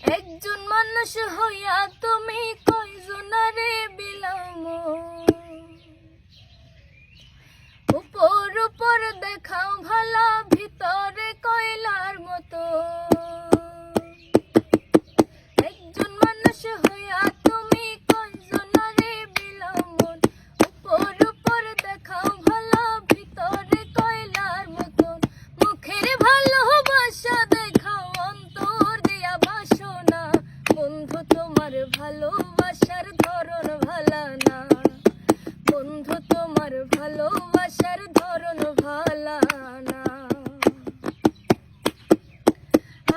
একজন মানুষ হইয়া তুমি কয়জনারে বিলাম, উপর উপর দেখাও ভালা ভিতরে কয়লার মতো। একজন মানুষ হইয়া তুমি কয়জনারে বিলাম, উপর উপর দেখাও ভালা ভিতরে কয়লার মতো। মুখের ভালোবাসা দেখাও অন্তর দিয়া বাসনা, বন্ধু তোমার ভালোবাসার ধরন ভালা না, বন্ধু তোমার ভালোবাসার ধরন ভালা না।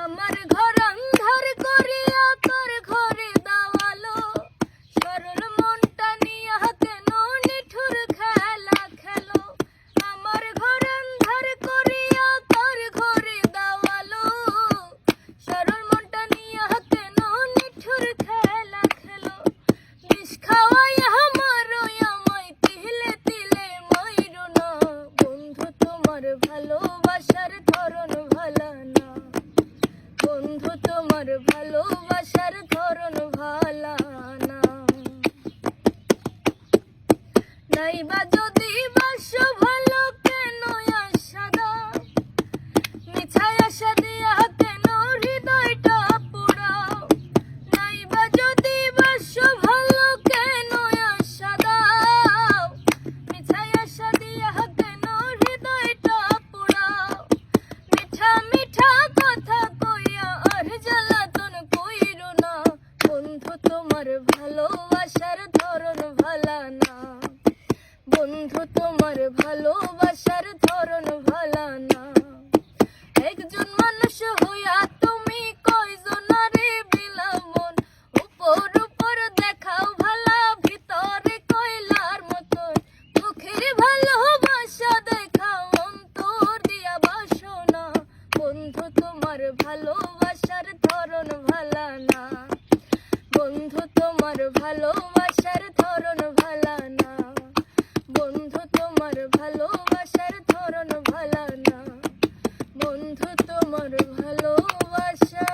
আমার ঘর আন্ধার করিয়া তোর ঘরে দাওয়ালো, সরল মনটা নিয়া কেন নিঠুর খেলা খেলো। আমার ঘর আন্ধার করিয়া তোর ঘরে দাওয়ালো, সরল মনটা নিয়া কেন নিঠুর খেলা খেলো। বিষ খাওয়াইয়া মারোই আমায় তিলে তিলে মাইরো না, বন্ধু তোমার ভালোবাসার ধরন ভালা না, বন্ধু তোমার ভালোবাসার ধরন ভালা না। নাইবা যদি বাসো ভালো কেন আশা দাও, মিছায় আশা দিয়া কেন হৃদয়টা পোড়াও। নাইবা যদি বাসো ভালো কেন আশা দাও, মিছায় আশা দিয়া কেন হৃদয়টা পোড়াও। মিঠা মিঠা কথা কইয়া আর জ্বালাতন কইরো না, বন্ধু তোমার ভালোবাসার ধরন ভালা না, বন্ধু তোমার ভালোবাসার ধরন ভালা না। একজন মানুষ হইয়া তুমি কয়জনারে বিলাম, উপর উপর দেখাও ভালা ভিতরে কয়লার মতন। মুখের ভালোবাসা দেখাও অন্তর দিয়া বাসনা, বন্ধু তোমার ভালোবাসার ধরন ভালা না, বন্ধু তোমার ভালোবাসার ধরন ভালা না, বন্ধু তোমার ভালোবাসার ধরন ভালা না, বন্ধু তোমার ভালোবাসা